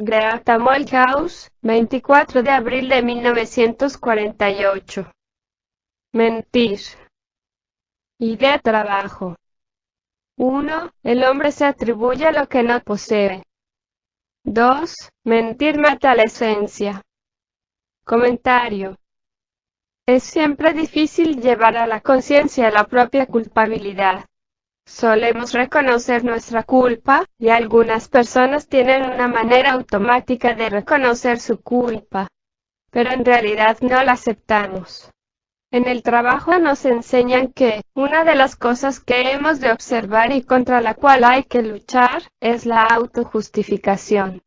Greta Molthaus, 24 de abril de 1948. Mentir. Idea de trabajo. 1. El hombre se atribuye lo que no posee. 2. Mentir mata la esencia. Comentario. Es siempre difícil llevar a la conciencia la propia culpabilidad. Solemos reconocer nuestra culpa, y algunas personas tienen una manera automática de reconocer su culpa, pero en realidad no la aceptamos. En el trabajo nos enseñan que una de las cosas que hemos de observar y contra la cual hay que luchar es la autojustificación.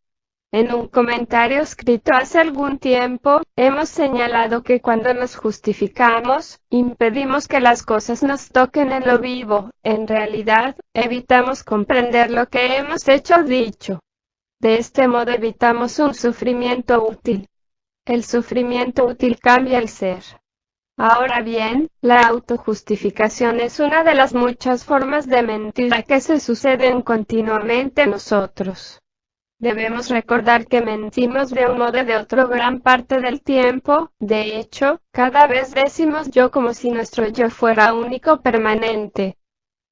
En un comentario escrito hace algún tiempo, hemos señalado que cuando nos justificamos, impedimos que las cosas nos toquen en lo vivo. En realidad, evitamos comprender lo que hemos hecho o dicho. De este modo evitamos un sufrimiento útil. El sufrimiento útil cambia el ser. Ahora bien, la autojustificación es una de las muchas formas de mentira que se suceden continuamente en nosotros. Debemos recordar que mentimos de un modo o de otro gran parte del tiempo. De hecho, cada vez decimos yo como si nuestro yo fuera único permanente.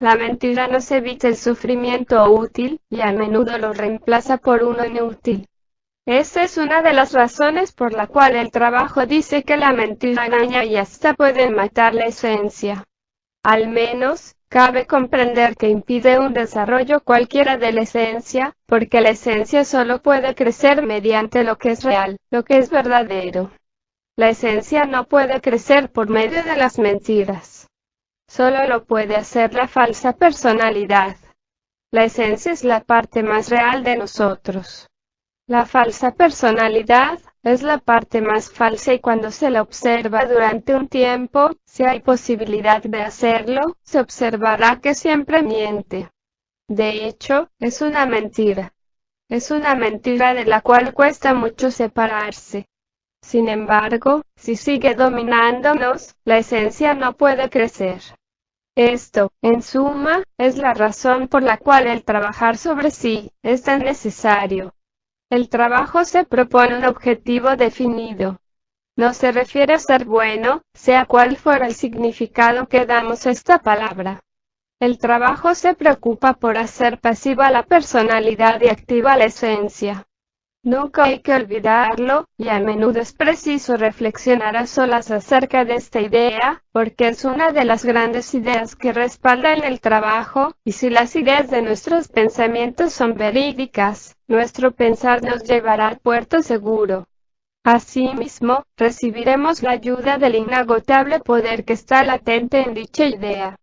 La mentira nos evita el sufrimiento útil, y a menudo lo reemplaza por uno inútil. Esa es una de las razones por la cual el trabajo dice que la mentira daña y hasta puede matar la esencia. Al menos, cabe comprender que impide un desarrollo cualquiera de la esencia, porque la esencia solo puede crecer mediante lo que es real, lo que es verdadero. La esencia no puede crecer por medio de las mentiras. Solo lo puede hacer la falsa personalidad. La esencia es la parte más real de nosotros. La falsa personalidad es la parte más falsa, y cuando se la observa durante un tiempo, si hay posibilidad de hacerlo, se observará que siempre miente. De hecho, es una mentira. Es una mentira de la cual cuesta mucho separarse. Sin embargo, si sigue dominándonos, la esencia no puede crecer. Esto, en suma, es la razón por la cual el trabajar sobre sí es tan necesario. El trabajo se propone un objetivo definido. No se refiere a ser bueno, sea cual fuera el significado que damos a esta palabra. El trabajo se preocupa por hacer pasiva la personalidad y activa la esencia. Nunca hay que olvidarlo, y a menudo es preciso reflexionar a solas acerca de esta idea, porque es una de las grandes ideas que respaldan el trabajo, y si las ideas de nuestros pensamientos son verídicas, nuestro pensar nos llevará al puerto seguro. Asimismo, recibiremos la ayuda del inagotable poder que está latente en dicha idea.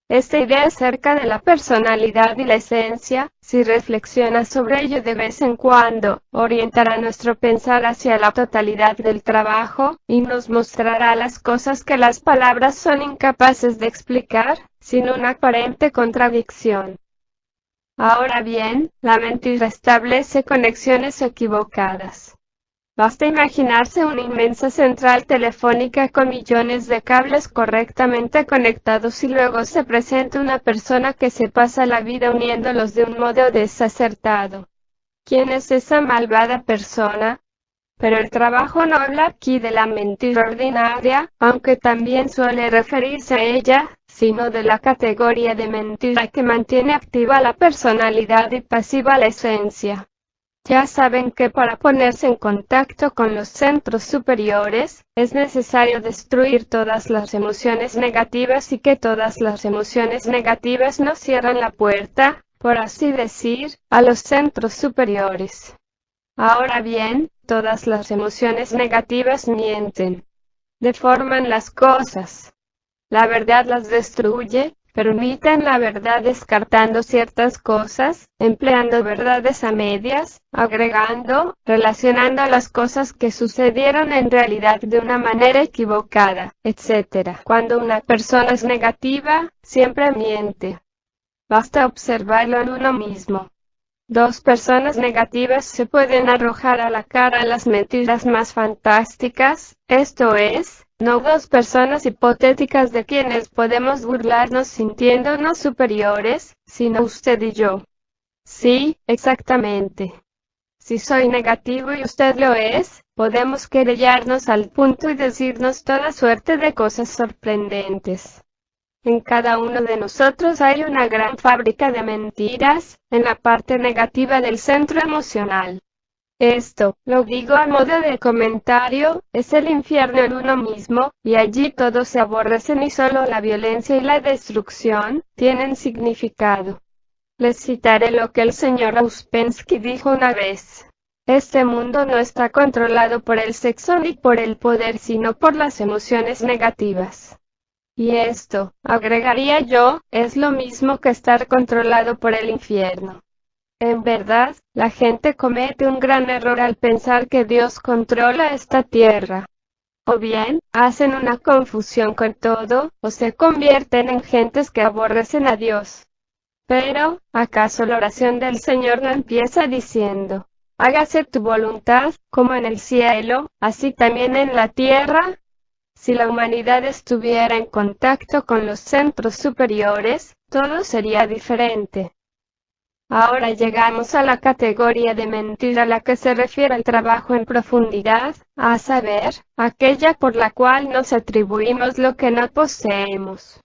Esta idea acerca de la personalidad y la esencia, si reflexiona sobre ello de vez en cuando, orientará nuestro pensar hacia la totalidad del trabajo, y nos mostrará las cosas que las palabras son incapaces de explicar, sin una aparente contradicción. Ahora bien, la mentira establece conexiones equivocadas. Basta imaginarse una inmensa central telefónica con millones de cables correctamente conectados, y luego se presenta una persona que se pasa la vida uniéndolos de un modo desacertado. ¿Quién es esa malvada persona? Pero el trabajo no habla aquí de la mentira ordinaria, aunque también suele referirse a ella, sino de la categoría de mentira que mantiene activa la personalidad y pasiva la esencia. Ya saben que para ponerse en contacto con los centros superiores, es necesario destruir todas las emociones negativas, y que todas las emociones negativas nos cierran la puerta, por así decir, a los centros superiores. Ahora bien, todas las emociones negativas mienten. Deforman las cosas. La verdad las destruye. Permiten la verdad descartando ciertas cosas, empleando verdades a medias, agregando, relacionando las cosas que sucedieron en realidad de una manera equivocada, etc. Cuando una persona es negativa, siempre miente. Basta observarlo en uno mismo. Dos personas negativas se pueden arrojar a la cara las mentiras más fantásticas, esto es, no dos personas hipotéticas de quienes podemos burlarnos sintiéndonos superiores, sino usted y yo. Sí, exactamente. Si soy negativo y usted lo es, podemos querellarnos al punto y decirnos toda suerte de cosas sorprendentes. En cada uno de nosotros hay una gran fábrica de mentiras, en la parte negativa del centro emocional. Esto, lo digo a modo de comentario, es el infierno en uno mismo, y allí todos se aborrecen y solo la violencia y la destrucción tienen significado. Les citaré lo que el señor Ouspensky dijo una vez. Este mundo no está controlado por el sexo ni por el poder, sino por las emociones negativas. Y esto, agregaría yo, es lo mismo que estar controlado por el infierno. En verdad, la gente comete un gran error al pensar que Dios controla esta tierra. O bien, hacen una confusión con todo, o se convierten en gentes que aborrecen a Dios. Pero, ¿acaso la oración del Señor no empieza diciendo, hágase tu voluntad, como en el cielo, así también en la tierra? Si la humanidad estuviera en contacto con los centros superiores, todo sería diferente. Ahora llegamos a la categoría de mentira a la que se refiere el trabajo en profundidad, a saber, aquella por la cual nos atribuimos lo que no poseemos.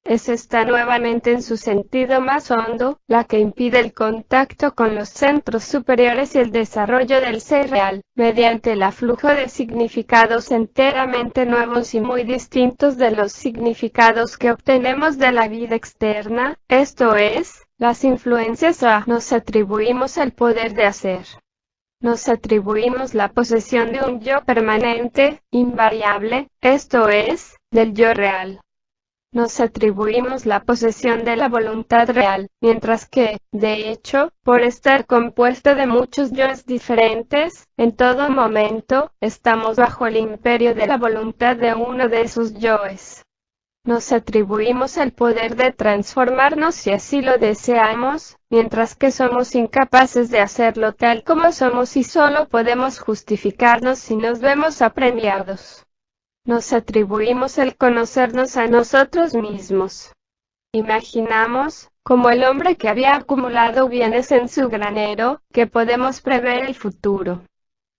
Es esta nuevamente en su sentido más hondo, la que impide el contacto con los centros superiores y el desarrollo del ser real, mediante el aflujo de significados enteramente nuevos y muy distintos de los significados que obtenemos de la vida externa, esto es, las influencias a nos atribuimos el poder de hacer. Nos atribuimos la posesión de un yo permanente, invariable, esto es, del yo real. Nos atribuimos la posesión de la voluntad real, mientras que, de hecho, por estar compuesto de muchos yoes diferentes, en todo momento, estamos bajo el imperio de la voluntad de uno de esos yoes. Nos atribuimos el poder de transformarnos si así lo deseamos, mientras que somos incapaces de hacerlo tal como somos y solo podemos justificarnos si nos vemos apremiados. Nos atribuimos el conocernos a nosotros mismos. Imaginamos, como el hombre que había acumulado bienes en su granero, que podemos prever el futuro.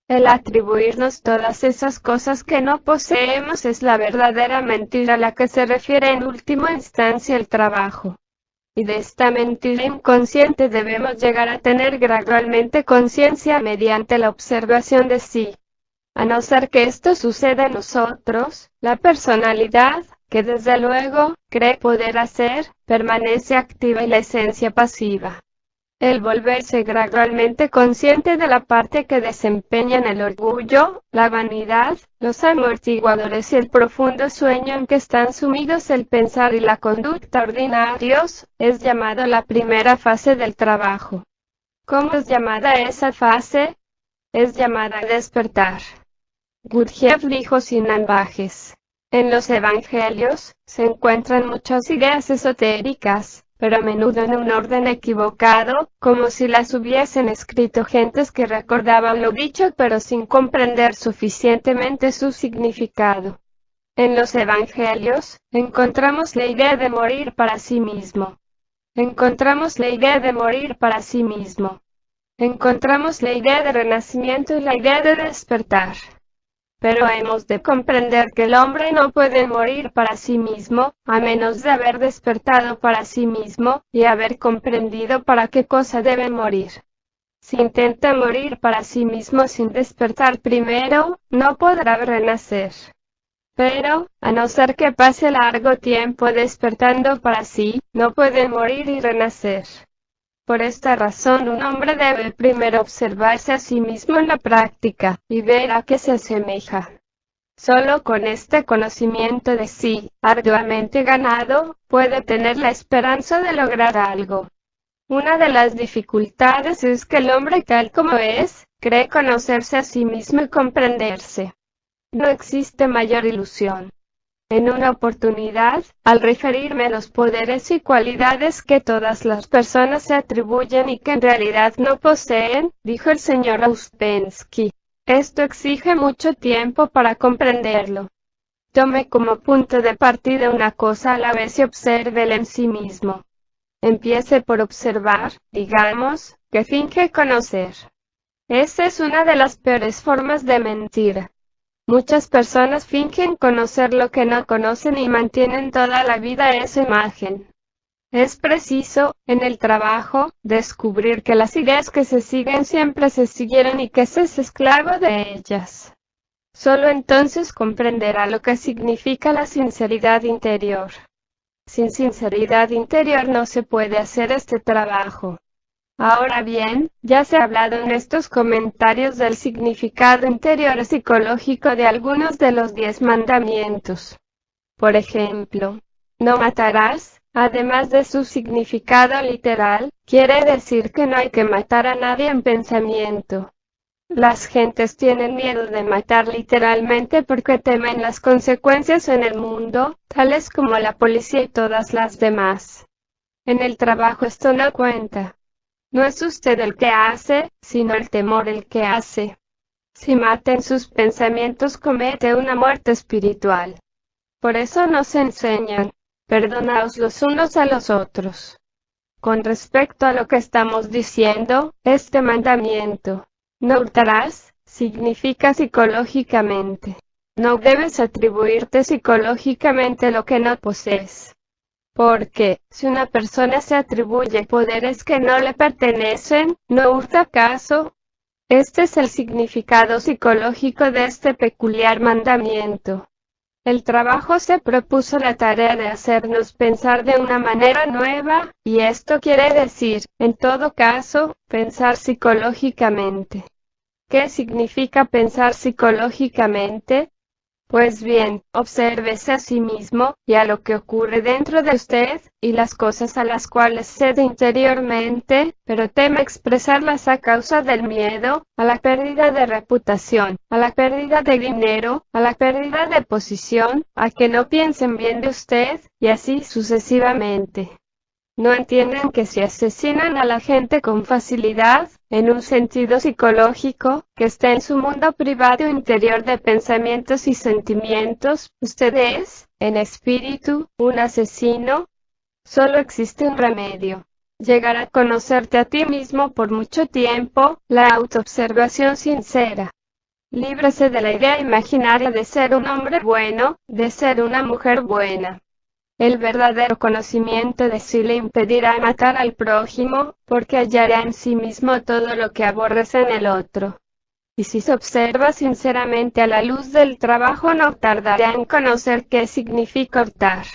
El atribuirnos todas esas cosas que no poseemos es la verdadera mentira a la que se refiere en última instancia el trabajo. Y de esta mentira inconsciente debemos llegar a tener gradualmente conciencia mediante la observación de sí. A no ser que esto suceda en nosotros, la personalidad, que desde luego, cree poder hacer, permanece activa y la esencia pasiva. El volverse gradualmente consciente de la parte que desempeñan el orgullo, la vanidad, los amortiguadores y el profundo sueño en que están sumidos el pensar y la conducta ordinarios, es llamado la primera fase del trabajo. ¿Cómo es llamada esa fase? Es llamada despertar. Gurdjieff dijo sin ambajes. En los evangelios, se encuentran muchas ideas esotéricas, pero a menudo en un orden equivocado, como si las hubiesen escrito gentes que recordaban lo dicho pero sin comprender suficientemente su significado. En los evangelios, encontramos la idea de morir para sí mismo. Encontramos la idea de morir para sí mismo. Encontramos la idea de renacimiento y la idea de despertar. Pero hemos de comprender que el hombre no puede morir para sí mismo, a menos de haber despertado para sí mismo, y haber comprendido para qué cosa debe morir. Si intenta morir para sí mismo sin despertar primero, no podrá renacer. Pero, a no ser que pase largo tiempo despertando para sí, no puede morir y renacer. Por esta razón un hombre debe primero observarse a sí mismo en la práctica, y ver a qué se asemeja. Solo con este conocimiento de sí, arduamente ganado, puede tener la esperanza de lograr algo. Una de las dificultades es que el hombre tal como es, cree conocerse a sí mismo y comprenderse. No existe mayor ilusión. En una oportunidad, al referirme a los poderes y cualidades que todas las personas se atribuyen y que en realidad no poseen, dijo el señor Ouspensky, esto exige mucho tiempo para comprenderlo. Tome como punto de partida una cosa a la vez y obsérvela en sí mismo. Empiece por observar, digamos, que finge conocer. Esa es una de las peores formas de mentira. Muchas personas fingen conocer lo que no conocen y mantienen toda la vida esa imagen. Es preciso, en el trabajo, descubrir que las ideas que se siguen siempre se siguieron y que se es esclavo de ellas. Solo entonces comprenderá lo que significa la sinceridad interior. Sin sinceridad interior no se puede hacer este trabajo. Ahora bien, ya se ha hablado en estos comentarios del significado interior psicológico de algunos de los 10 mandamientos. Por ejemplo, no matarás, además de su significado literal, quiere decir que no hay que matar a nadie en pensamiento. Las gentes tienen miedo de matar literalmente porque temen las consecuencias en el mundo, tales como la policía y todas las demás. En el trabajo esto no cuenta. No es usted el que hace, sino el temor el que hace. Si mata en sus pensamientos comete una muerte espiritual. Por eso nos enseñan, perdonaos los unos a los otros. Con respecto a lo que estamos diciendo, este mandamiento, no hurtarás, significa psicológicamente. No debes atribuirte psicológicamente lo que no posees. Porque, si una persona se atribuye poderes que no le pertenecen, ¿no hurta acaso? Este es el significado psicológico de este peculiar mandamiento. El trabajo se propuso la tarea de hacernos pensar de una manera nueva, y esto quiere decir, en todo caso, pensar psicológicamente. ¿Qué significa pensar psicológicamente? Pues bien, obsérvese a sí mismo, y a lo que ocurre dentro de usted, y las cosas a las cuales cede interiormente, pero teme expresarlas a causa del miedo, a la pérdida de reputación, a la pérdida de dinero, a la pérdida de posición, a que no piensen bien de usted, y así sucesivamente. ¿No entienden que si asesinan a la gente con facilidad, en un sentido psicológico, que está en su mundo privado interior de pensamientos y sentimientos, usted es, en espíritu, un asesino? Solo existe un remedio. Llegar a conocerte a ti mismo por mucho tiempo, la autoobservación sincera. Líbrese de la idea imaginaria de ser un hombre bueno, de ser una mujer buena. El verdadero conocimiento de sí le impedirá matar al prójimo, porque hallará en sí mismo todo lo que aborrece en el otro. Y si se observa sinceramente a la luz del trabajo no tardará en conocer qué significa hurtar.